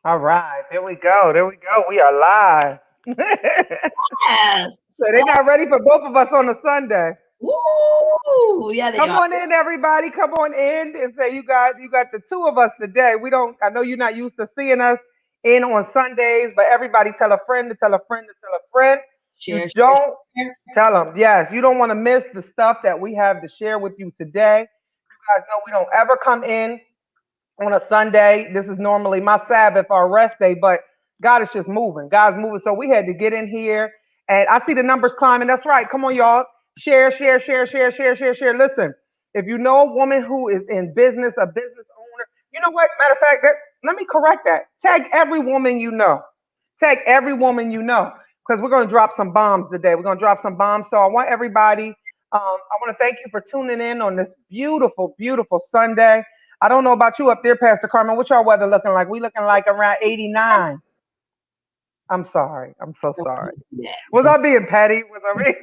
All right, there we go. There we go. We are live. Yes. So they're not ready for both of us on a Sunday. Woo! Yeah, they Come are. on in, everybody. Come on in and say you got the two of us today. We don't. I know you're not used to seeing us in on Sundays, but everybody tell a friend to tell a friend to tell a friend. You Share, share, don't share. tell them. Yes, you don't want to miss the stuff that we have to share with you today. You guys know we don't ever come in on a Sunday. This is normally my Sabbath or rest day, but God is just moving. God's moving. So we had to get in here. And I see the numbers climbing. That's right. Come on, y'all. Share, share, share, share, share, share, share. Listen, if you know a woman who is in business, a business owner, you know what? Matter of fact, let me correct that. Tag every woman you know. Tag every woman you know. Because we're going to drop some bombs today. We're going to drop some bombs. So I want everybody, I want to thank you for tuning in on this beautiful, beautiful Sunday. I don't know about you up there, Pastor Carmen. What y'all weather looking like? We looking like around 89. I'm sorry. I'm so Don't sorry. do that. Was I Don't, being petty? Was I being?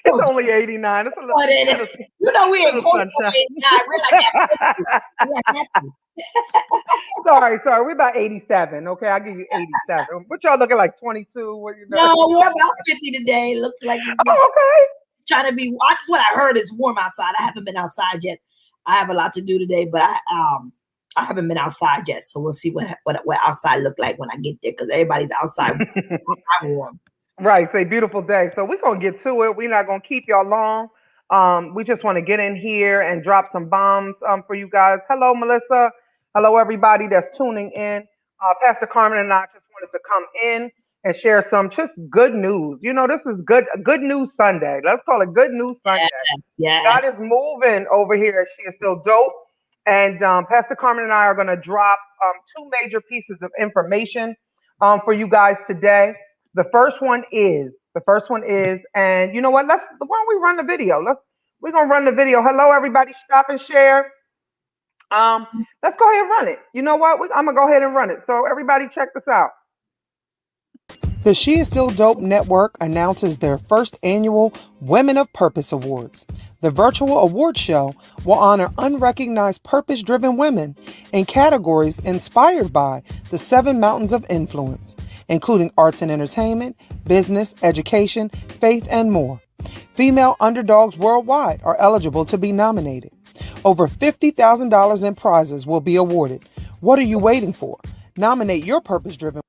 It's don't only 89. It's a do it. little, You know we ain't little close to sunshine. 89. We're like at 50. We're at 50. sorry. We're about 87. Okay, I'll give you 87. What y'all looking like? 22? What you know? No, we're about 50 today. Looks like we're Oh, okay. trying to be. That's what I heard. It's warm outside. I haven't been outside yet. I have a lot to do today, but I haven't been outside yet. So we'll see what outside look like when I get there because everybody's outside. I'm warm. Right, say beautiful day. So we're gonna get to it. We're not gonna keep y'all long. We just want to get in here and drop some bombs for you guys. Hello, Melissa. Hello, everybody that's tuning in. Pastor Carmen and I just wanted to come in and share some just good news. You know, this is good news Sunday. Let's call it good news Sunday. Yes, God yes. is moving over here. She is still dope. And Pastor Carmen and I are going to drop two major pieces of information for you guys today. The first one is, and you know what? Why don't we run the video? We're gonna run the video. Hello, everybody, stop and share. Let's go ahead and run it. You know what? I'm gonna go ahead and run it. So everybody, check this out. The She Is Still Dope Network announces their first annual Women of Purpose Awards. The virtual award show will honor unrecognized purpose-driven women in categories inspired by the 7 mountains of influence, including arts and entertainment, business, education, faith, and more. Female underdogs worldwide are eligible to be nominated. Over $50,000 in prizes will be awarded. What are you waiting for? Nominate your purpose-driven.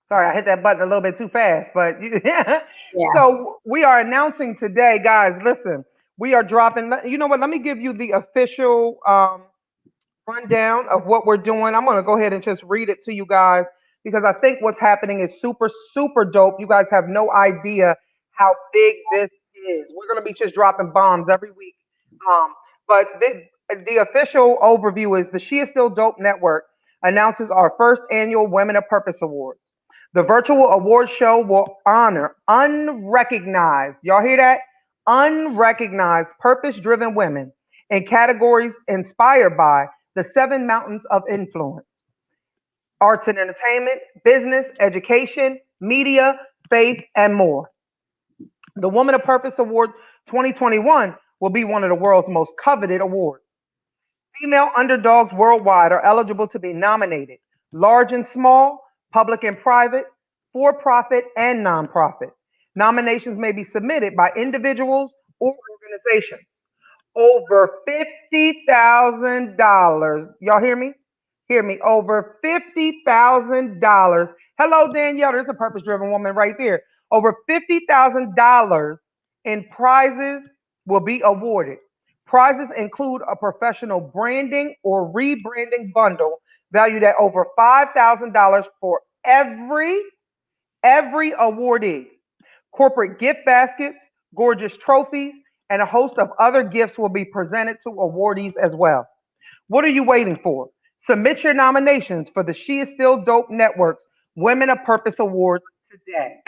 Sorry, I hit that button a little bit too fast, but Yeah. so we are announcing today, guys. Listen, we are dropping. You know what? Let me give you the official rundown of what we're doing. I'm going to go ahead and just read it to you guys because I think what's happening is super, super dope. You guys have no idea how big this is. We're going to be just dropping bombs every week. But the official overview is the She Is Still Dope Network announces our first annual Women of Purpose Awards. The virtual award show will honor unrecognized, y'all hear that? Unrecognized purpose driven women in categories inspired by the 7 mountains of influence: arts and entertainment, business, education, media, faith, and more. The Woman of Purpose Award 2021 will be one of the world's most coveted awards. Female underdogs worldwide are eligible to be nominated, large and small, public and private, for profit and nonprofit. Nominations may be submitted by individuals or organizations. Over $50,000. Y'all hear me? Hear me. Over $50,000. Hello, Danielle. There's a purpose driven woman right there. Over $50,000 in prizes will be awarded. Prizes include a professional branding or rebranding bundle valued at over $5,000 for every awardee. Corporate gift baskets, gorgeous trophies, and a host of other gifts will be presented to awardees as well. What are you waiting for? Submit your nominations for the She Is Still Dope Network's Women of Purpose Awards today.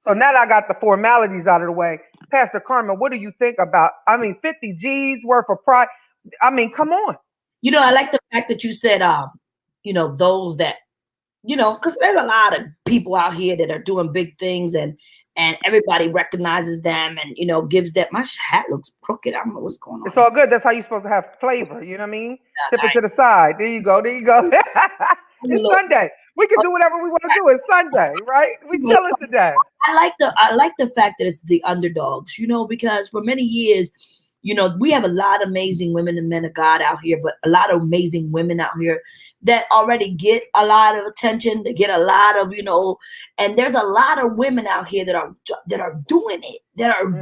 So now that I got the formalities out of the way, Pastor Carmen, what do you think about? 50 G's worth of prize. Come on. You know, I like the fact that you said, those that you know, because there's a lot of people out here that are doing big things, and everybody recognizes them, and you know, gives that. My hat looks crooked. I don't know what's going on It's here. all good. That's how you're supposed to have flavor. You know what I mean? Tip All it right, to the side. There you go. There you go. I'm a It's little. Sunday. We can do whatever we want to do. It's Sunday, right? We chilling today. I like the fact that it's the underdogs, you know, because for many years, you know, we have a lot of amazing women and men of God out here, but a lot of amazing women out here that already get a lot of attention, they get a lot of, you know, and there's a lot of women out here that are doing it, Hmm.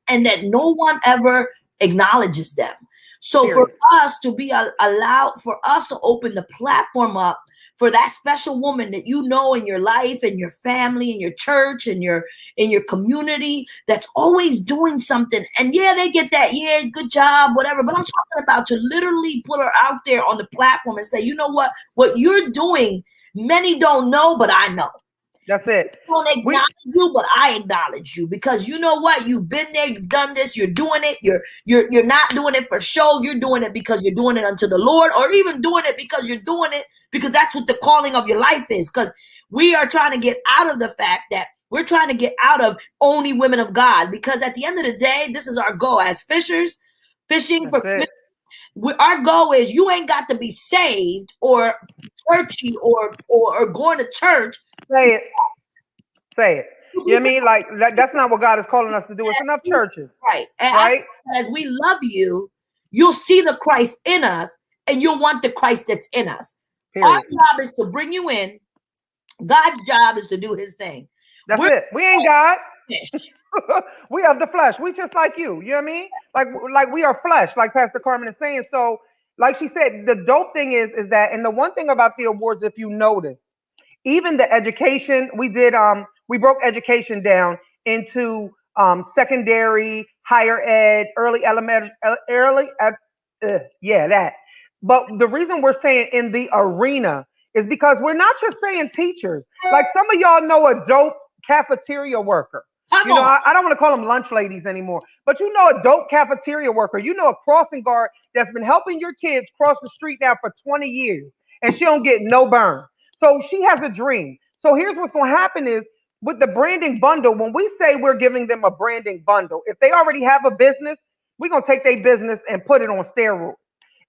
and that no one ever acknowledges them. So for Period. us to be allowed, for us to open the platform up for that special woman that you know in your life and your family and your church and in your community that's always doing something. And yeah, they get that, yeah, good job, whatever. But I'm talking about to literally put her out there on the platform and say, you know what you're doing, many don't know, but I know. That's it. Don't We acknowledge you, but I acknowledge you because you know what? You've been there, you've done this, you're doing it. You're not doing it for show. You're doing it because you're doing it unto the Lord, or even doing it because you're doing it because that's what the calling of your life is. Because we are trying to get out of the fact that we're trying to get out of only women of God. Because at the end of the day, this is our goal as fishers, fishing That's for. it. Our goal is you ain't got to be saved or churchy or going to church. Say it. Say it. You know what I mean? Like that's not what God is calling us to do. It's enough churches, Right. And right? as we love you, you'll see the Christ in us and you'll want the Christ that's in us. Our Period. job is to bring you in. God's job is to do his thing. That's We're it. We ain't God. fish. We of the flesh. We just like you. You know what I mean? Like we are flesh, like Pastor Carmen is saying. So, like she said, the dope thing is that, and the one thing about the awards, if you notice, even the education we did, we broke education down into secondary, higher ed, early elementary, yeah, that. But the reason we're saying in the arena is because we're not just saying teachers. Like some of y'all know a dope cafeteria worker. Come You know, on. I don't want to call them lunch ladies anymore, but you know a dope cafeteria worker. You know a crossing guard that's been helping your kids cross the street now for 20 years, and she don't get no burn. So she has a dream. So here's what's going to happen is with the branding bundle, when we say we're giving them a branding bundle, if they already have a business, we're going to take their business and put it on steroids.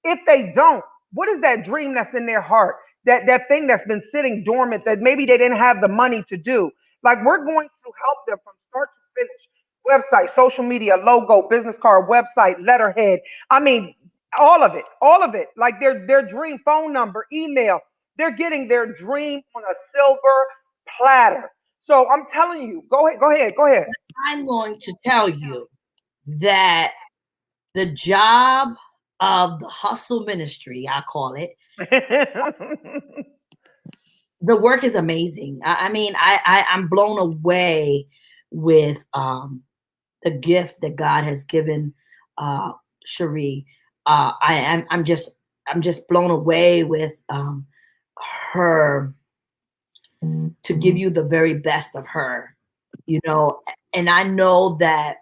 If they don't, what is that dream that's in their heart? That thing that's been sitting dormant that maybe they didn't have the money to do. Like we're going to help them from start to finish. Website, social media, logo, business card, website, letterhead. I mean, all of it, all of it. Like their dream phone number, email. They're getting their dream on a silver platter. So I'm telling you, go ahead, go ahead, go ahead. I'm going to tell you that the job of the hustle ministry, I call it, the work is amazing. I mean, I'm blown away with the gift that God has given Cherie. I'm just blown away with her to give you the very best of her, you know. And I know that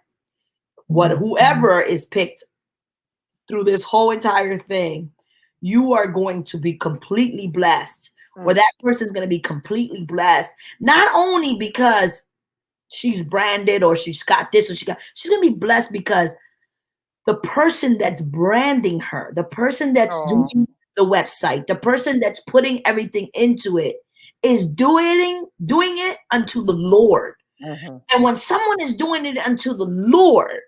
whoever is picked through this whole entire thing, you are going to be completely blessed, or that person is going to be completely blessed, not only because she's branded or she's got this or she's going to be blessed because the person that's branding her, the person that's Oh, doing the website, the person that's putting everything into it is doing it unto the Lord. mhm. And when someone is doing it unto the Lord,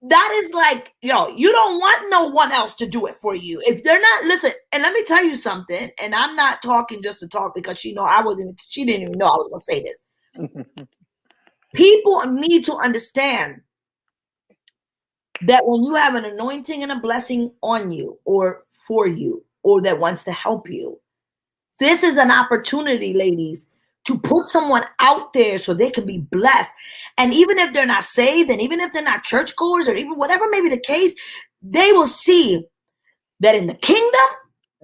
that is like, you know, you don't want no one else to do it for you. If they're not, listen, and let me tell you something, and I'm not talking just to talk because she didn't even know I was going to say this. People need to understand that when you have an anointing and a blessing on you or for you or that wants to help you, this is an opportunity, ladies, to put someone out there so they can be blessed. And even if they're not saved, and even if they're not churchgoers, or even whatever may be the case, they will see that in the kingdom,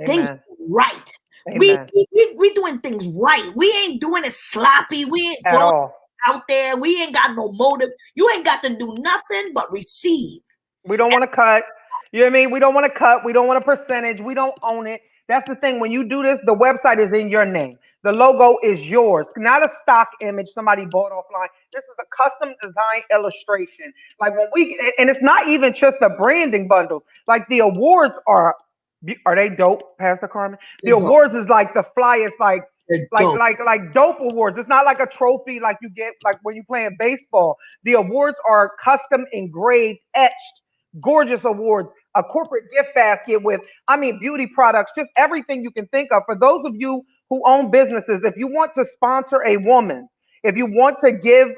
things Amen. are right. Amen. We doing things right. We ain't doing it sloppy. We ain't At throwing all. out there. We ain't got no motive. You ain't got to do nothing but receive. We don't want to cut. You know what I mean? We don't want to cut. We don't want a percentage. We don't own it. That's the thing. When you do this, the website is in your name. The logo is yours, not a stock image somebody bought offline. This is a custom design illustration. Like when we, and it's not even just the branding bundles. Like the awards are they dope, Pastor Carmen? The They're dope. awards is like the flyest, They're dope. like dope awards. It's not like a trophy like you get like when you playing baseball. The awards are custom engraved, etched, gorgeous awards. A corporate gift basket with, I mean, beauty products, just everything you can think of. For those of you who own businesses, if you want to sponsor a woman, if you want to give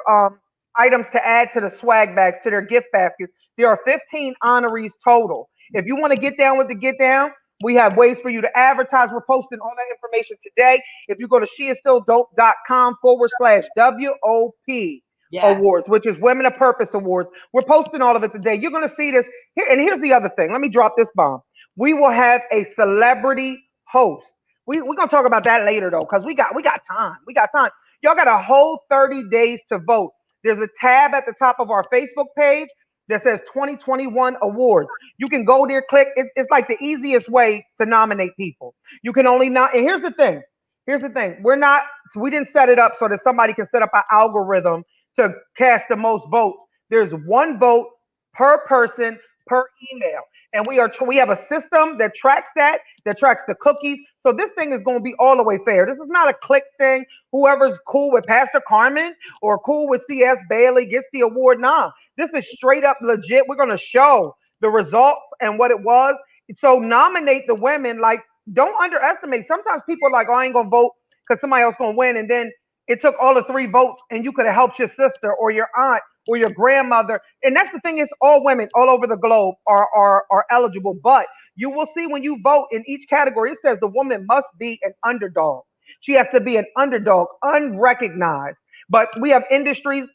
items to add to the swag bags, to their gift baskets, there are 15 honorees total. If you want to get down with the get down, we have ways for you to advertise. We're posting all that information today. If you go to sheisstilldope.com/WOP Yes. awards, which is Women of Purpose Awards, we're posting all of it today. You're going to see this here. And here's the other thing. Let me drop this bomb. We will have a celebrity host. We're going to talk about that later, though, because we got time. We got time. Y'all got a whole 30 days to vote. There's a tab at the top of our Facebook page that says 2021 awards. You can go there, click. It's like the easiest way to nominate people. You can only not. And here's the thing. Here's the thing. We didn't set it up so that somebody can set up an algorithm to cast the most votes. There's one vote per person per email. And we have a system that tracks the cookies. So this thing is going to be all the way fair. This is not a click thing. Whoever's cool with Pastor Carmen or cool with csBailey gets the award. Nah, this is straight up legit. We're going to show the results and what it was. So nominate the women. Like, don't underestimate. Sometimes people are like, oh, I ain't going to vote because somebody else going to win. And then it took all the 3 votes and you could have helped your sister or your aunt or your grandmother. And that's the thing, is all women all over the globe are eligible. But you will see when you vote in each category, it says the woman must be an underdog. She has to be an underdog, unrecognized. But we have industries.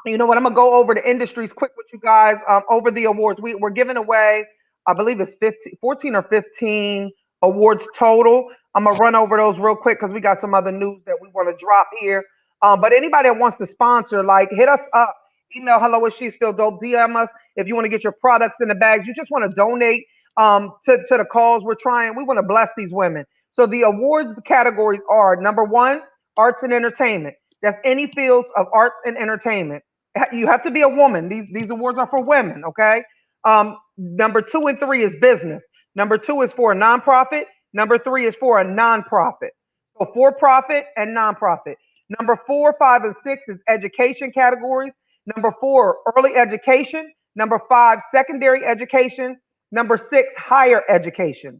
You know what? I'm gonna go over the industries quick with you guys. Over the awards, we're giving away, I believe it's 14 or 15 awards total. I'm gonna run over those real quick because we got some other news that we want to drop here. But anybody that wants to sponsor, like, hit us up. Email hello at she's still dope. DM us if you want to get your products in the bags. You just want to donate to the cause we're trying. We want to bless these women. So the awards categories are: number one, arts and entertainment. That's any fields of arts and entertainment. You have to be a woman. These awards are for women, okay? Number 2 and 3 is business. Number 2 is for a nonprofit. Number 3 is for a nonprofit. So for profit and nonprofit. Number 4, 5, and 6 is education categories. Number 4, early education. Number 5, secondary education. Number 6, higher education.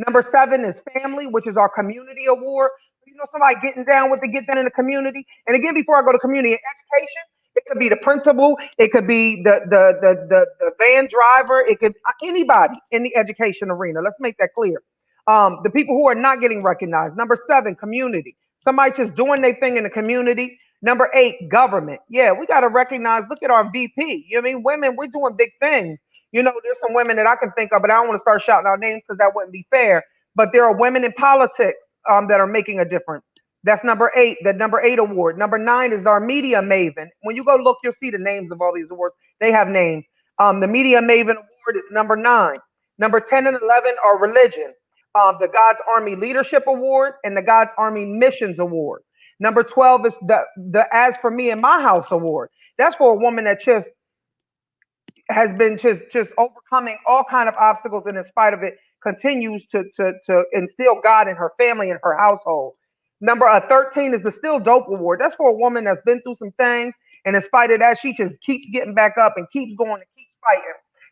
Number 7 is family, which is our community award. You know, somebody getting down with the get down in the community. And again, before I go to community education, it could be the principal, it could be the van driver, it could anybody in the education arena. Let's make that clear. The people who are not getting recognized. Number 7, community. Somebody just doing their thing in the community. Number 8, government. Yeah, we got to recognize, look at our VP. You know what I mean? Women, we're doing big things. You know, there's some women that I can think of, but I don't want to start shouting out names because that wouldn't be fair. But there are women in politics that are making a difference. That's number 8, the number 8 award. Number 9 is our media maven. When you go look, you'll see the names of all these awards. They have names. The media maven award is number 9. Number 10 and 11 are religion. The God's Army Leadership Award and the God's Army Missions Award. Number 12 is the As for Me and My House Award. That's for a woman that just has been just overcoming all kind of obstacles, and in spite of it, continues to instill God in her family and her household. Number 13 is the Still Dope Award. That's for a woman that's been through some things, and in spite of that, she just keeps getting back up and keeps going and keeps fighting.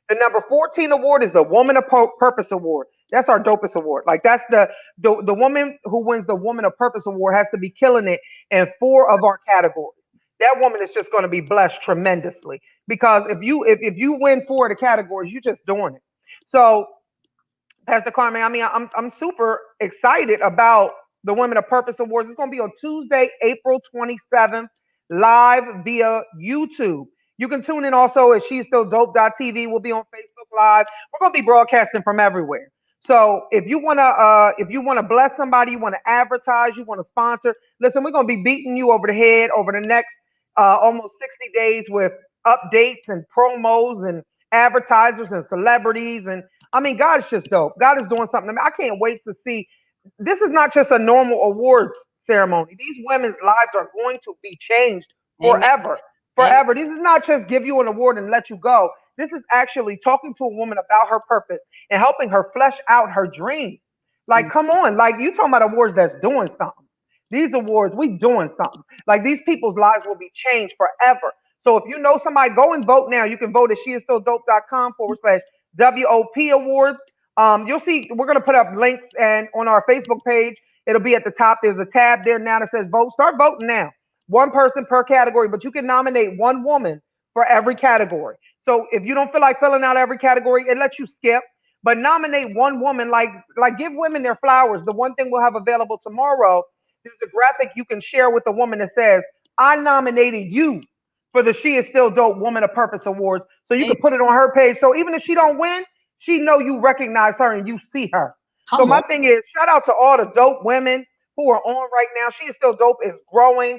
The number 14 award is the Woman of Purpose Award. That's our dopest award. Like, that's the woman who wins the Woman of Purpose Award has to be killing it in 4 of our categories. That woman is just going to be blessed tremendously, because if you win 4 of the categories, you're just doing it. So, Pastor Carmen, I mean, I'm super excited about the Women of Purpose Awards. It's going to be on Tuesday, April 27th, live via YouTube. You can tune in also at she's still dope.tv. We'll be on Facebook Live. We're going to be broadcasting from everywhere. So if you want to bless somebody, you want to advertise, you want to sponsor, listen, we're going to be beating you over the head over the next almost 60 days with updates and promos and advertisers and celebrities. And I mean, God is just dope. God is doing something. I mean, I can't wait to see. This is not just a normal awards ceremony. These women's lives are going to be changed Amen. forever. Amen. Forever. This is not just give you an award and let you go. This is actually talking to a woman about her purpose and helping her flesh out her dream. Like, come on. Like, you talking about awards that's doing something. These awards, we doing something. Like, these people's lives will be changed forever. So if you know somebody, go and vote now. You can vote at sheisstilldope.com/WOP awards. You'll see, we're going to put up links and on our Facebook page. It'll be at the top. There's a tab there now that says vote. Start voting now. One person per category, but you can nominate one woman for every category. So if you don't feel like filling out every category, it lets you skip. But nominate one woman, like give women their flowers. The one thing we'll have available tomorrow is a graphic you can share with a woman that says, I nominated you for the She Is Still Dope Woman of Purpose Awards. So you can put it on her page. So even if she don't win, she know you recognize her and you see her. So my thing is, shout out to all the dope women who are on right now. She Is Still Dope is growing.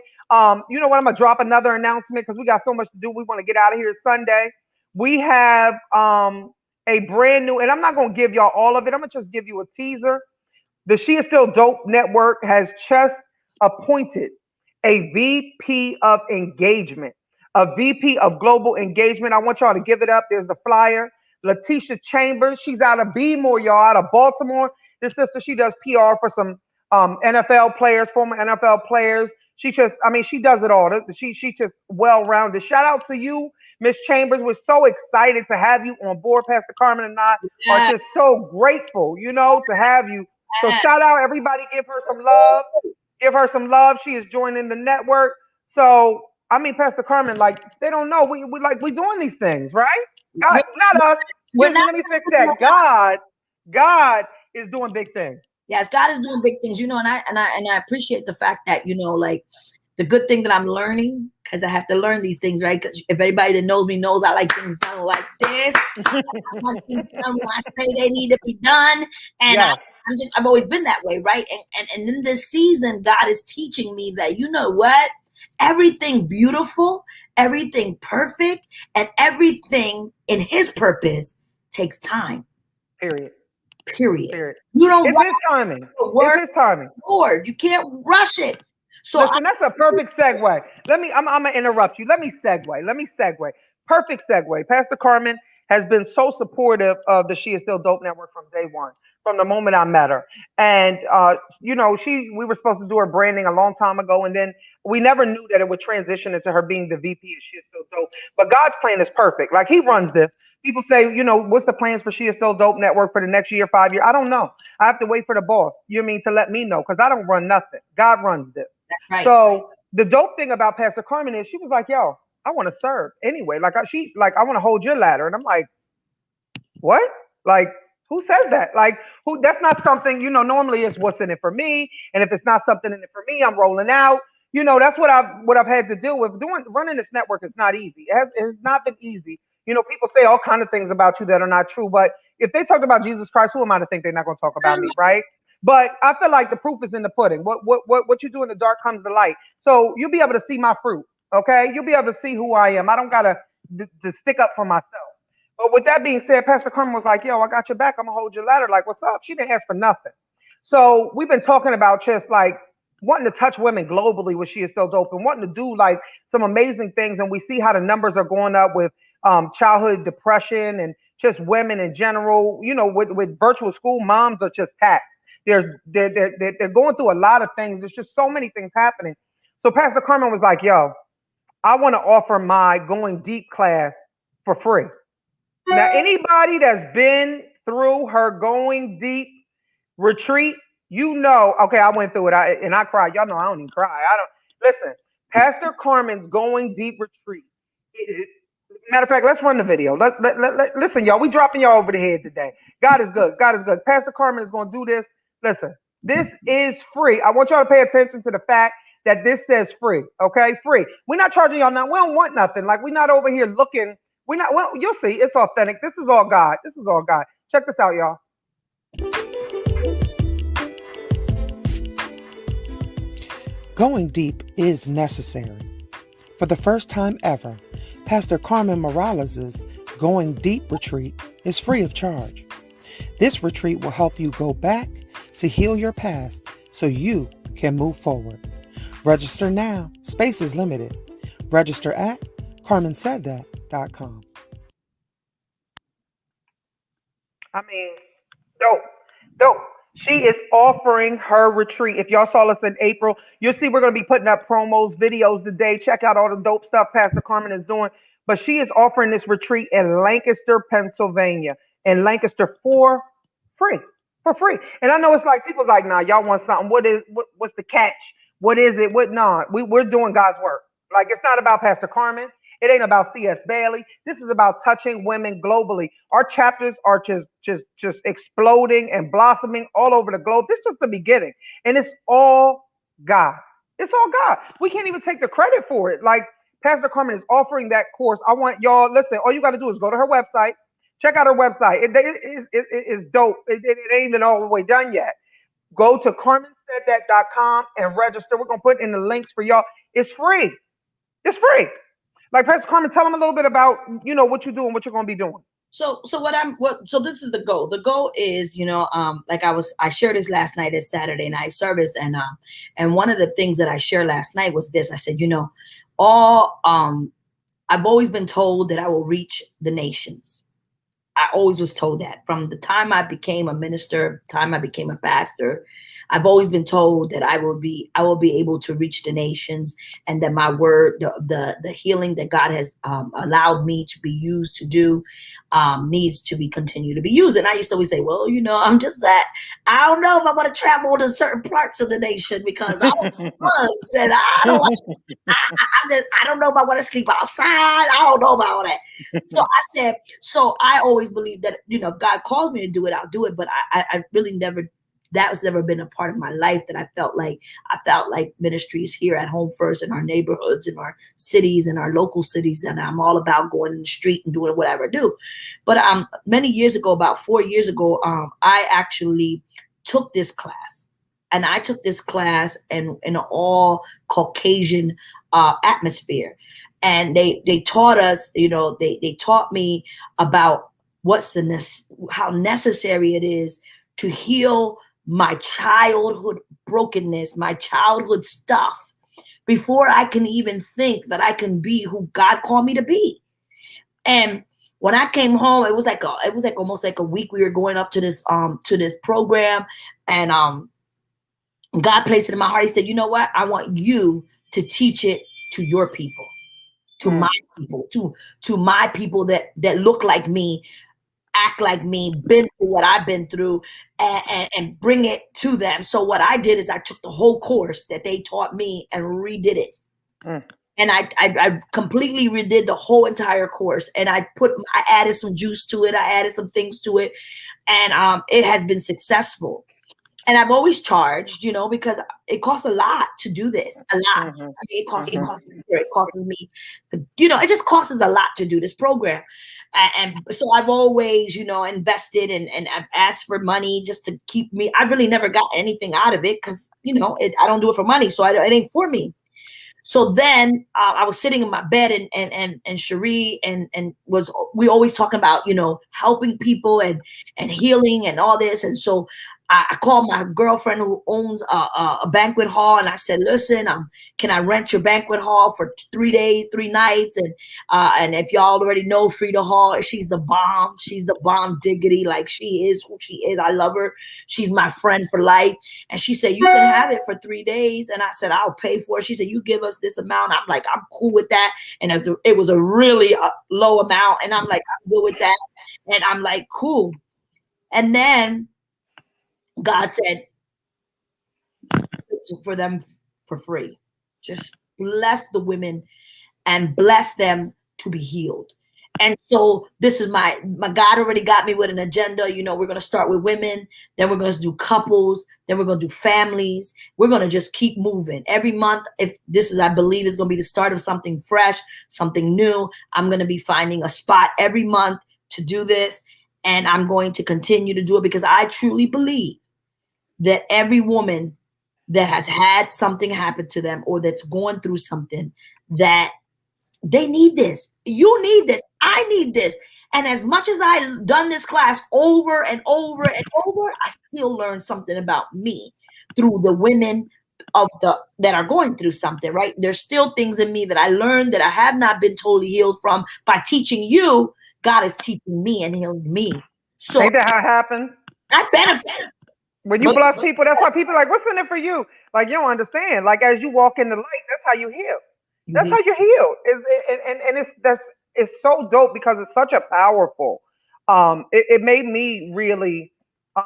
You know what? I'm gonna drop another announcement because we got so much to do. We want to get out of here Sunday. We have a brand new, and I'm not gonna give y'all all of it. I'm gonna just give you a teaser. The She Is Still Dope Network has just appointed a VP of engagement, a VP of global engagement. I want y'all to give it up. There's the flyer. Letitia Chambers, she's out of Bmore, y'all, out of Baltimore. This sister, she does PR for some NFL players, former NFL players. She just, I mean, she does it all. She's just well-rounded. Shout out to you, Miss Chambers. We're so excited to have you on board. Pastor Carmen and I are just so grateful, to have you. So shout out, everybody. Give her some love. Give her some love. She is joining the network. So, I mean, Pastor Carmen, like, they don't know. We doing these things, right? God, not us. Excuse me, let me fix that. God is doing big things. Yes, God is doing big things, and I appreciate the fact that, like, the good thing that I'm learning, because I have to learn these things, right? Because if anybody that knows me knows I like things done like this. I want things done when I say they need to be done. And yes. I've always been that way, right? And in this season, God is teaching me that, you know what? Everything beautiful, everything perfect, and everything in his purpose takes time. Period. You don't it's his timing. It's his timing. Lord, you can't rush it. So listen, that's a perfect segue. I'm gonna interrupt you. Let me segue. Perfect segue. Pastor Carmen has been so supportive of the She Is Still Dope Network from day one, from the moment I met her. And we were supposed to do her branding a long time ago, and then we never knew that it would transition into her being the VP of She Is Still Dope. But God's plan is perfect. Like, he runs this. People say, what's the plans for She Is Still Dope Network for the next year, 5 years? I don't know. I have to wait for the boss, to let me know, because I don't run nothing. God runs this. That's right. So the dope thing about Pastor Carmen is she was like, yo, I want to serve anyway. I want to hold your ladder. And I'm like, what? Like, who says that? Like, who? That's not something, normally it's what's in it for me. And if it's not something in it for me, I'm rolling out. That's what I've had to deal with. Running this network is not easy. It has not been easy. People say all kinds of things about you that are not true, but if they talked about Jesus Christ, who am I to think they're not going to talk about me, right? But I feel like the proof is in the pudding. What you do in the dark comes to light. So you'll be able to see my fruit, okay? You'll be able to see who I am. I don't got to stick up for myself. But with that being said, Pastor Carmen was like, yo, I got your back. I'm going to hold your ladder. Like, what's up? She didn't ask for nothing. So we've been talking about just like wanting to touch women globally with She Is Still Dope and wanting to do like some amazing things. And we see how the numbers are going up with childhood depression and just women in general. With virtual school, moms are just taxed. They're going through a lot of things. There's just so many things happening. So Pastor Carmen was like, yo, I want to offer my Going Deep class for free. Now, anybody that's been through her Going Deep retreat, okay, I went through it and I cried. Y'all know I don't even cry. Listen, Pastor Carmen's Going Deep retreat. Matter of fact, let's run the video. Listen, y'all, we dropping y'all over the head today. God is good. God is good. Pastor Carmen is going to do this. Listen, this is free. I want y'all to pay attention to the fact that this says free, okay? Free. We're not charging y'all now. We don't want nothing. Like, we're not over here looking. You'll see. It's authentic. This is all God. Check this out, y'all. Going deep is necessary. For the first time ever, Pastor Carmen Morales' Going Deep retreat is free of charge. This retreat will help you go back to heal your past so you can move forward. Register now. Space is limited. Register at CarmenSaidThat.com. I mean, dope, dope. She is offering her retreat. If y'all saw us in April, you'll see we're going to be putting up promos, videos today. Check out all the dope stuff Pastor Carmen is doing. But she is offering this retreat in Lancaster, Pennsylvania, in Lancaster for free, for free. And I know it's like people like, nah, y'all want something. What's the catch? What is it? What not? We're doing God's work. Like it's not about Pastor Carmen. It ain't about csBailey. This is about touching women globally. Our chapters are just exploding and blossoming all over the globe. This is just the beginning. And it's all God. It's all God. We can't even take the credit for it. Like Pastor Carmen is offering that course. I want y'all, listen, all you got to do is go to her website. Check out her website. It's dope. It ain't even all the way done yet. Go to CarmenSaidThat.com and register. We're going to put in the links for y'all. It's free. It's free. Like Pastor Carmen, tell them a little bit about, what you do and what you're going to be doing. So this is the goal. The goal is, like I shared this last night at Saturday night service. And one of the things that I shared last night was this. I said, I've always been told that I will reach the nations. I always was told that from the time I became a minister, time I became a pastor. I've always been told that I will be able to reach the nations, and that my word, the healing that God has allowed me to be used to do, needs to be continued to be used. And I used to always say, well, I'm just that. I don't know if I want to travel to certain parts of the nation because I said I don't. I don't know if I want to sleep outside. I don't know about all that. So I said, so I always believe that if God calls me to do it, I'll do it. But I really never. That was never been a part of my life that I felt like ministries here at home first in our neighborhoods, in our cities, in our local cities. And I'm all about going in the street and doing whatever I do. But many years ago, about 4 years ago, I actually took this class. And I took this class in an all Caucasian atmosphere. And they taught us, they taught me about how necessary it is to heal my childhood brokenness, my childhood stuff, before I can even think that I can be who God called me to be. And when I came home, it was like almost like a week we were going up to this program, and God placed it in my heart. He said, you know what? I want you to teach it to your people, to my people, to my people that look like me, act like me, been through what I've been through, and bring it to them. So what I did is I took the whole course that they taught me and redid it. And I completely redid the whole entire course. And I added some juice to it. I added some things to it. And it has been successful. And I've always charged, because it costs a lot to do this, a lot. Mm-hmm. I mean, it costs me, it just costs a lot to do this program. And so I've always, invested and I've asked for money just to keep me. I really never got anything out of it because, I don't do it for money. So it ain't for me. So then I was sitting in my bed and Cherie and we always talking about, helping people and healing and all this. And so I called my girlfriend who owns a banquet hall, and I said, listen, can I rent your banquet hall for 3 days, 3 nights? And if y'all already know Frida Hall, she's the bomb. She's the bomb diggity. Like, she is who she is. I love her. She's my friend for life. And she said, you can have it for 3 days. And I said, I'll pay for it. She said, you give us this amount. I'm like, I'm cool with that. And it was a really low amount. And I'm like, I'm good with that. And I'm like, cool. And then God said, it's for them for free. Just bless the women and bless them to be healed. And so this is my God already got me with an agenda. We're going to start with women. Then we're going to do couples. Then we're going to do families. We're going to just keep moving every month. If this is, I believe, is going to be the start of something fresh, something new. I'm going to be finding a spot every month to do this. And I'm going to continue to do it because I truly believe that every woman that has had something happen to them or that's going through something, that they need this. You need this. I need this. And as much as I've done this class over and over and over, I still learn something about me through the women that are going through something, right? There's still things in me that I learned that I have not been totally healed from. By teaching you, God is teaching me and healing me. So ain't that how it happens? I benefit. When you bless people, that's why people are like, what's in it for you? Like, you don't understand. Like, as you walk in the light, that's how you heal. That's how you heal. It's so dope because it's such a powerful. It made me really do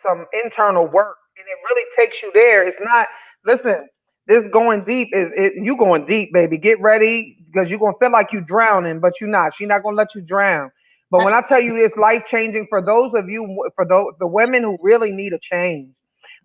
some internal work, and it really takes you there. It's not. Listen, this going deep is you going deep, baby. Get ready because you're gonna feel like you drowning, but you're not. She's not gonna let you drown. But when I tell you it's life changing for those of you, for the women who really need a change,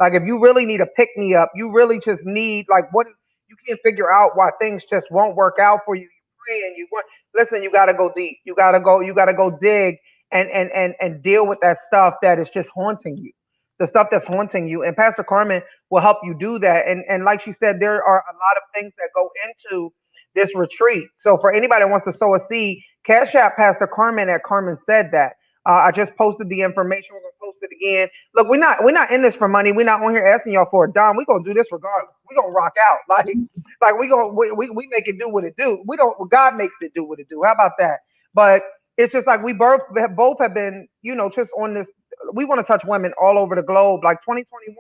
like if you really need a pick me up, you really just need like what you can't figure out why things just won't work out for you. You pray and you want. Listen, you got to go deep. You got to go. You got to go dig and deal with that stuff that is just haunting you. The stuff that's haunting you. And Pastor Carmen will help you do that. And like she said, there are a lot of things that go into this retreat. So for anybody that wants to sow a seed, Cash App Pastor Carmen at Carmen Said That. I just posted the information. We're gonna post it again. Look, we're not in this for money. We're not on here asking y'all for a dime. We're gonna do this regardless. We're gonna rock out. Like we make it do what it do. We don't God makes it do what it do. How about that? But it's just like we both have been, just on this. We want to touch women all over the globe. Like 2021,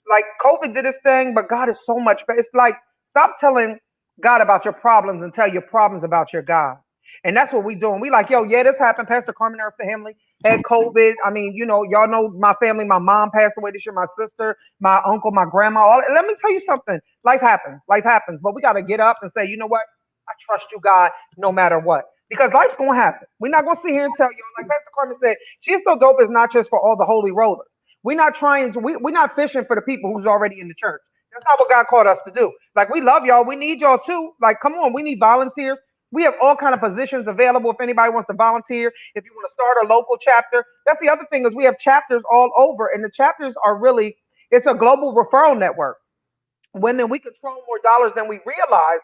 like COVID did its thing, but God is so much better. It's like stop telling God about your problems and tell your problems about your God. And that's what we doing. We like, yo, yeah, this happened. Pastor Carmen and her family had COVID. I mean, y'all know my family. My mom passed away this year. My sister, my uncle, my grandma. Let me tell you something. Life happens. Life happens. But we got to get up and say, you know what? I trust you, God, no matter what. Because life's going to happen. We're not going to sit here and tell you, like Pastor Carmen said, She's Still Dope is not just for all the holy rollers. We're not we're not fishing for the people who's already in the church. That's not what God called us to do. Like, we love y'all. We need y'all too. Like, come on. We need volunteers. We have all kind of positions available if anybody wants to volunteer. If you want to start a local chapter, that's the other thing is we have chapters all over, and the chapters are really it's a global referral network. Women, we control more dollars than we realize.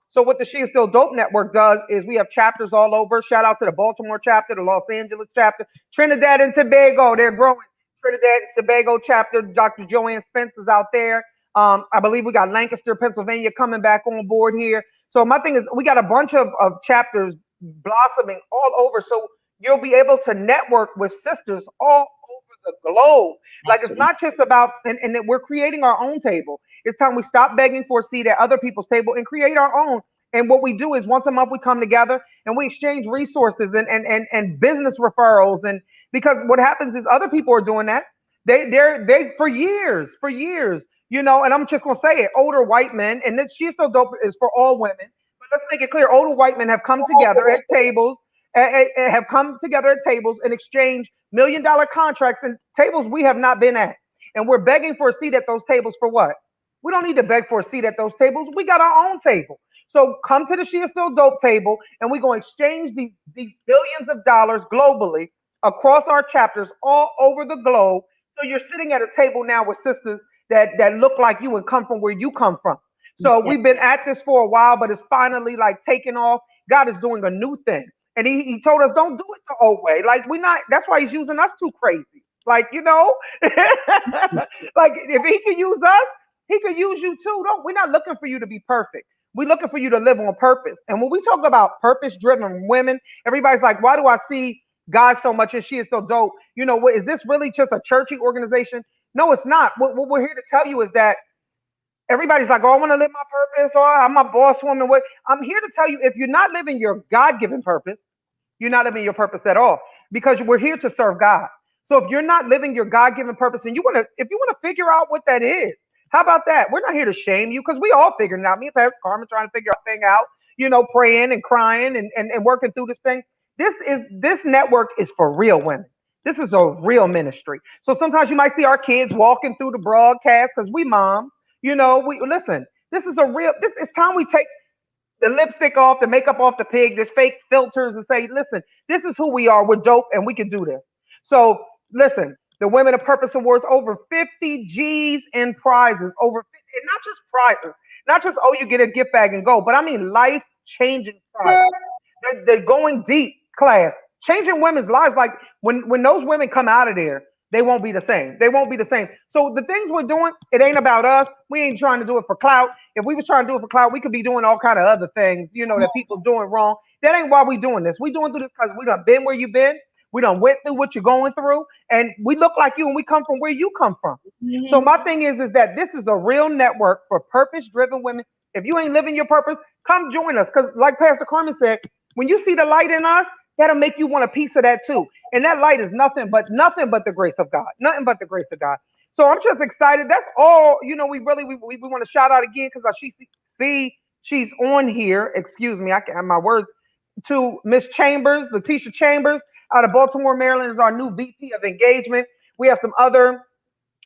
So what the She Is Still Dope Network does is we have chapters all over. Shout out to the Baltimore chapter, the Los Angeles chapter, Trinidad and Tobago. They're growing. Trinidad and Tobago chapter. Dr. Joanne Spence is out there. I believe we got Lancaster, Pennsylvania coming back on board here. So my thing is we got a bunch of chapters blossoming all over. So you'll be able to network with sisters all over the globe. Like it's not just about, and we're creating our own table. It's time we stop begging for a seat at other people's table and create our own. And what we do is once a month we come together and we exchange resources and business referrals. And because what happens is other people are doing that. They for years, and I'm just gonna say it, older white men, and this She's Still Dope is for all women. But let's make it clear, older white men have come together at tables and exchanged $1 million contracts and tables we have not been at. And we're begging for a seat at those tables for what? We don't need to beg for a seat at those tables. We got our own table. So come to the She Is Still Dope table, and we're going to exchange these billions of dollars globally across our chapters all over the globe. So you're sitting at a table now with sisters that look like you and come from where you come from. So we've been at this for a while, but it's finally like taking off. God is doing a new thing. And he told us, don't do it the old way. Like that's why he's using us too crazy. Like, like if he can use us, he could use you too. We're not looking for you to be perfect. We're looking for you to live on purpose. And when we talk about purpose-driven women, everybody's like, why do I see God so much and She Is Still Dope? What is this really just a churchy organization? No, it's not. What we're here to tell you is that everybody's like, oh, I want to live my purpose, or I'm a boss woman. What I'm here to tell you, if you're not living your God-given purpose, you're not living your purpose at all, because we're here to serve God. So if you're not living your God-given purpose, and if you want to figure out what that is, how about that? We're not here to shame you, because we all figuring it out. Me and Pastor Carmen trying to figure our thing out, praying and crying and working through this thing. This network is for real women. This is a real ministry. So sometimes you might see our kids walking through the broadcast because we moms. We listen. This is it's time we take the lipstick off, the makeup off the pig, this fake filters, and say, listen, this is who we are. We're dope, and we can do this. So listen, the Women of Purpose Awards, over 50 G's in prizes, over 50, and not just prizes, not just, oh, you get a gift bag and go, but I mean life-changing prizes. They're going deep, class, changing women's lives. Like when those women come out of there, they won't be the same. They won't be the same. So the things we're doing, it ain't about us. We ain't trying to do it for clout. If we was trying to do it for clout, we could be doing all kind of other things, that people doing wrong. That ain't why we doing this. We doing through this because we done been where you been. We done went through what you're going through, and we look like you, and we come from where you come from. So Mhm. my thing is that this is a real network for purpose-driven women. If you ain't living your purpose, come join us. Because like Pastor Carmen said, when you see the light in us, that'll make you want a piece of that too. And that light is nothing but the grace of God. Nothing but the grace of God. So I'm just excited. That's all. We want to shout out again because she see she's on here. Excuse me, I can't have my words. To Miss Chambers, Letitia Chambers out of Baltimore, Maryland, is our new VP of engagement. We have some other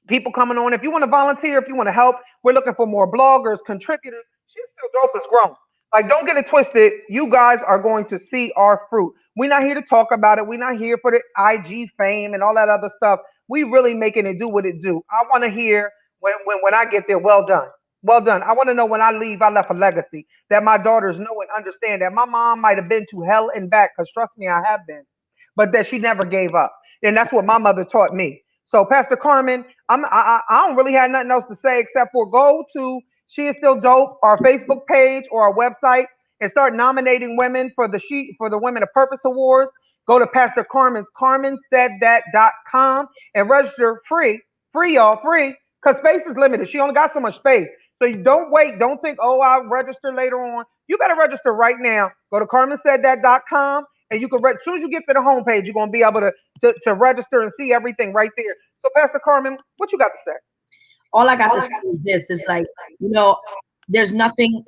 people coming on. If you want to volunteer, if you want to help, we're looking for more bloggers, contributors. She's still dope as grown. Like, don't get it twisted. You guys are going to see our fruit. We're not here to talk about it. We're not here for the IG fame and all that other stuff. We really making it do what it do. I want to hear when I get there, well done. Well done. I want to know when I leave, I left a legacy that my daughters know and understand that my mom might have been to hell and back, because trust me, I have been, but that she never gave up. And that's what my mother taught me. So, Pastor Carmen, I don't really have nothing else to say except for go to She Is Still Dope, our Facebook page or our website, and start nominating women for the Women of Purpose Awards. Go to Pastor Carmen's CarmenSaidThat.com and register free, y'all, free, because space is limited. She only got so much space. So you don't wait. Don't think, oh, I'll register later on. You better register right now. Go to CarmenSaidThat.com, and you can as soon as you get to the homepage, you're gonna be able to register and see everything right there. So, Pastor Carmen, what you got to say? All I got to say is this: it's like, you know, there's nothing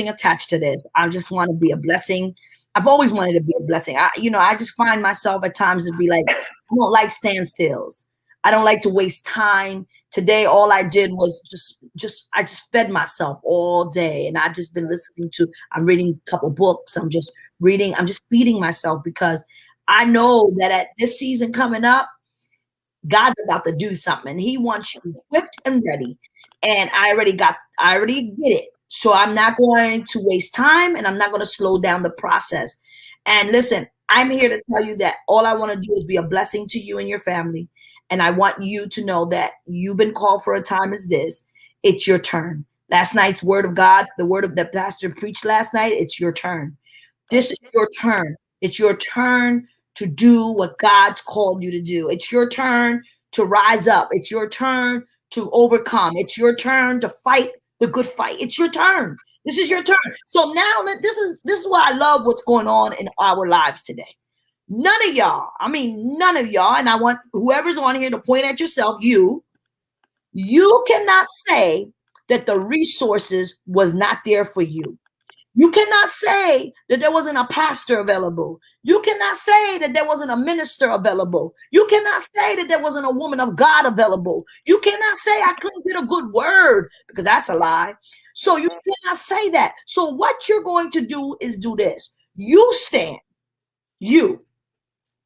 attached to this. I just want to be a blessing. I've always wanted to be a blessing. I just find myself at times to be like, I don't like standstills. I don't like to waste time. Today, all I did was I just fed myself all day, and I've just been listening to. I'm reading a couple books. I'm just reading. I'm just feeding myself because I know that at this season coming up, God's about to do something. He wants you equipped and ready. And I already get it. So I'm not going to waste time, and I'm not going to slow down the process. And listen, I'm here to tell you that all I want to do is be a blessing to you and your family. And I want you to know that you've been called for a time as this. It's your turn. Last night's word of God, the word of the pastor preached last night, it's your turn. This is your turn. It's your turn to do what God's called you to do. It's your turn to rise up. It's your turn to overcome. It's your turn to fight the good fight. It's your turn. This is your turn. So now this is why I love what's going on in our lives today. None of y'all, and I want whoever's on here to point at yourself, you cannot say that the resources was not there for you. You cannot say that there wasn't a pastor available. You cannot say that there wasn't a minister available. You cannot say that there wasn't a woman of God available. You cannot say I couldn't get a good word, because that's a lie. So you cannot say that. So what you're going to do is do this. You stand,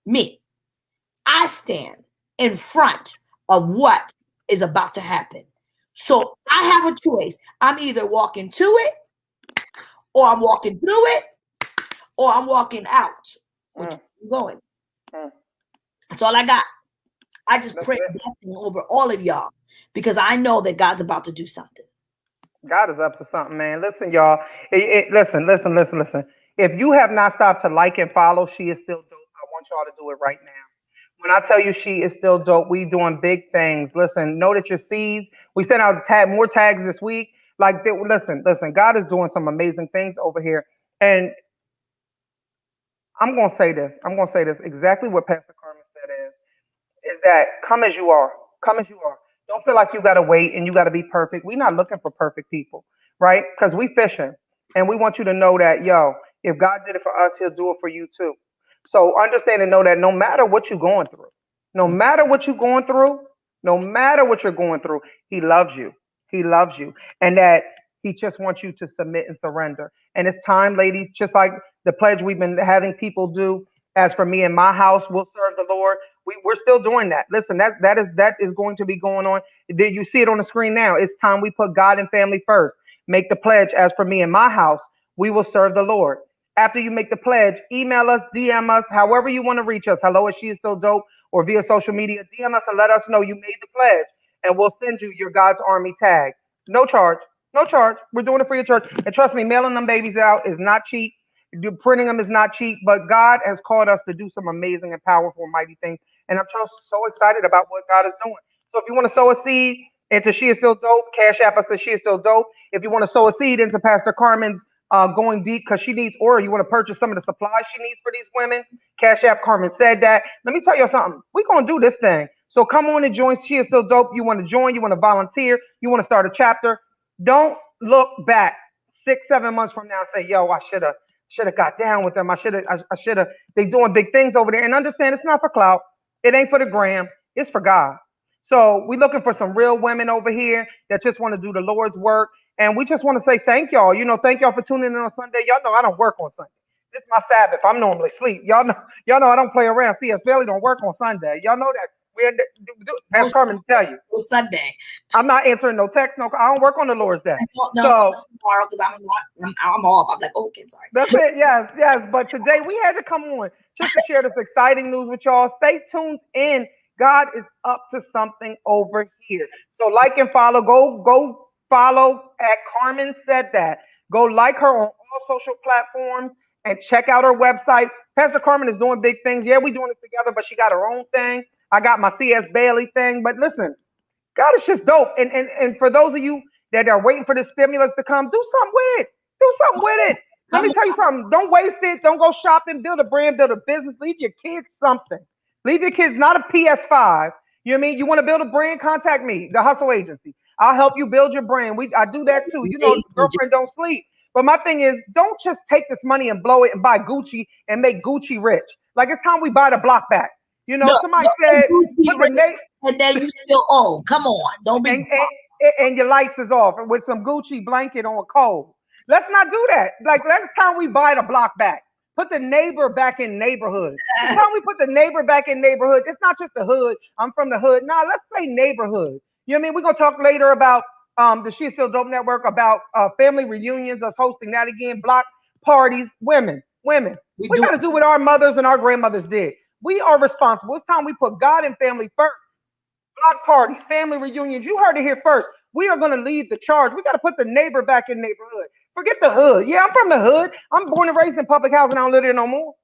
me, I stand in front of what is about to happen. So I have a choice. I'm either walking to it, or I'm walking through it, or I'm walking out. Which I'm going. That's all I got. I just pray a blessing over all of y'all, because I know that God's about to do something. God is up to something, man. Listen, y'all. Listen. If you have not stopped to like and follow, She Is Still Dope, I want y'all to do it right now. When I tell you She Is Still Dope, we doing big things. Listen, know that your seeds. We sent out more tags this week. Listen. God is doing some amazing things over here, and I'm gonna say this. Exactly what Pastor Carmen said is that come as you are. Come as you are. Don't feel like you gotta wait and you gotta be perfect. We're not looking for perfect people, right? Because we fishing, and we want you to know that, yo, if God did it for us, He'll do it for you too. So understand and know that no matter what you're going through, no matter what you're going through, no matter what you're going through, He loves you. He loves you, and that He just wants you to submit and surrender. And it's time, ladies, just like the pledge we've been having people do. As for me and my house, we'll serve the Lord. We're still doing that. Listen, that is going to be going on. Did you see it on the screen now? It's time we put God and family first. Make the pledge. As for me and my house, we will serve the Lord. after you make the pledge, email us, DM us, however you want to reach us. Hello at She Is Still Dope or via social media. DM us and let us know you made the pledge, and we'll send you your God's Army tag. No charge. No charge. We're doing it free of charge. And trust me, mailing them babies out is not cheap. Printing them is not cheap, but God has called us to do some amazing and powerful, mighty things. And I'm so excited about what God is doing. So if you want to sow a seed into She Is Still Dope, Cash App us at She Is Still Dope. If you want to sow a seed into Pastor Carmen's going deep because she needs, or you want to purchase some of the supplies she needs for these women, Cash App Carmen said that. Let me tell you something. We're going to do this thing. So come on and join She Is Still Dope. You want to join, you want to volunteer, you want to start a chapter. Don't look back 6-7 months from now and say, yo, I should have got down with them. I should have. They doing big things over there. And understand, it's not for clout. It ain't for the gram. It's for God. So we're looking for some real women over here that just want to do the Lord's work. And we just want to say thank y'all. Thank y'all for tuning in on Sunday. Y'all know I don't work on Sunday. This is my Sabbath. I'm normally asleep. Y'all know I don't play around. csBailey don't work on Sunday. Y'all know that. Ask Carmen to tell you. Sunday. I'm not answering no text. No, I don't work on the Lord's Day. No, tomorrow because I'm off. I'm like, okay, sorry. That's it. Yes. But today we had to come on just to share this exciting news with y'all. Stay tuned in. God is up to something over here. So like and follow. Go follow at Carmen Said That. Go like her on all social platforms and check out her website. Pastor Carmen is doing big things. Yeah, we're doing this together, but she got her own thing. I got my csBailey thing. But listen, God is just dope. And for those of you that are waiting for the stimulus to come, do something with it. Do something with it. Let me tell you something. Don't waste it. Don't go shopping. Build a brand. Build a business. Leave your kids something. Leave your kids not a PS5. You know what I mean? You want to build a brand? Contact me, the Hustle Agency. I'll help you build your brand. I do that too. Girlfriend don't sleep. But my thing is, don't just take this money and blow it and buy Gucci and make Gucci rich. Like, it's time we buy the block back. Somebody said, and then you still owe. Come on, don't be. And your lights is off with some Gucci blanket on cold. Let's not do that. Like, that's time we buy the block back. Put the neighbor back in neighborhood. It's time we put the neighbor back in neighborhood. It's not just the hood. I'm from the hood. Nah, let's say neighborhood. You know what I mean? We're gonna talk later about the She Is Still Dope Network, about family reunions, us hosting that again, block parties, women. We got to do what our mothers and our grandmothers did. We are responsible. It's time we put God and family first. Block parties, family reunions. You heard it here first. We are going to lead the charge. We got to put the neighbor back in neighborhood. Forget the hood. Yeah, I'm from the hood. I'm born and raised in public housing. I don't live there no more.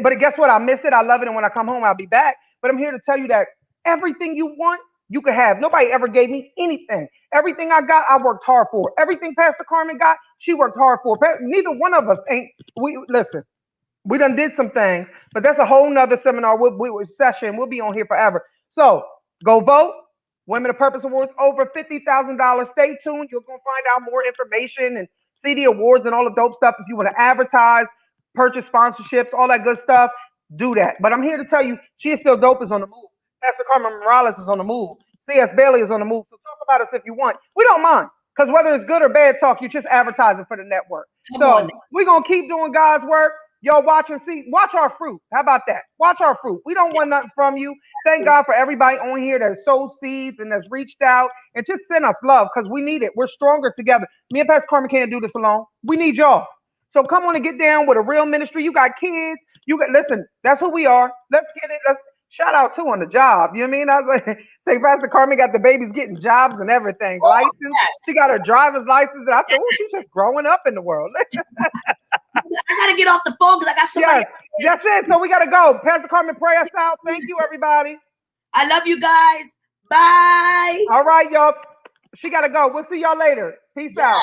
But guess what? I miss it. I love it. And when I come home, I'll be back. But I'm here to tell you that everything you want, you can have. Nobody ever gave me anything. Everything I got, I worked hard for. Everything Pastor Carmen got, she worked hard for. Neither one of us listen. We done did some things, but that's a whole nother seminar. Session. We'll be on here forever. So go vote. Women of Purpose Awards, over $50,000. Stay tuned. You're going to find out more information and see the awards and all the dope stuff. If you want to advertise, purchase sponsorships, all that good stuff, do that. But I'm here to tell you, She Is Still Dope is on the move. Pastor Carmen Morales is on the move. csBailey is on the move. So talk about us if you want. We don't mind. Because whether it's good or bad talk, you're just advertising for the network. So we're going to keep doing God's work. Y'all watch our fruit. How about that? Watch our fruit. We don't want nothing from you. Thank God for everybody on here that sowed seeds and that's reached out and just send us love because we need it. We're stronger together. Me and Pastor Carmen can't do this alone. We need y'all. So come on and get down with a real ministry. You got kids. Listen, that's who we are. Let's get it. Let's shout out to on the job. You know what I mean? I was like, say Pastor Carmen got the babies getting jobs and everything. License. Yes. She got her driver's license. And I said, oh, she's just growing up in the world. I gotta get off the phone because I got somebody. Yes, that's it. So we gotta go. Pastor Carmen, pray us out. Thank you, everybody. I love you guys. Bye. All right, y'all. She gotta go. We'll see y'all later. Peace out.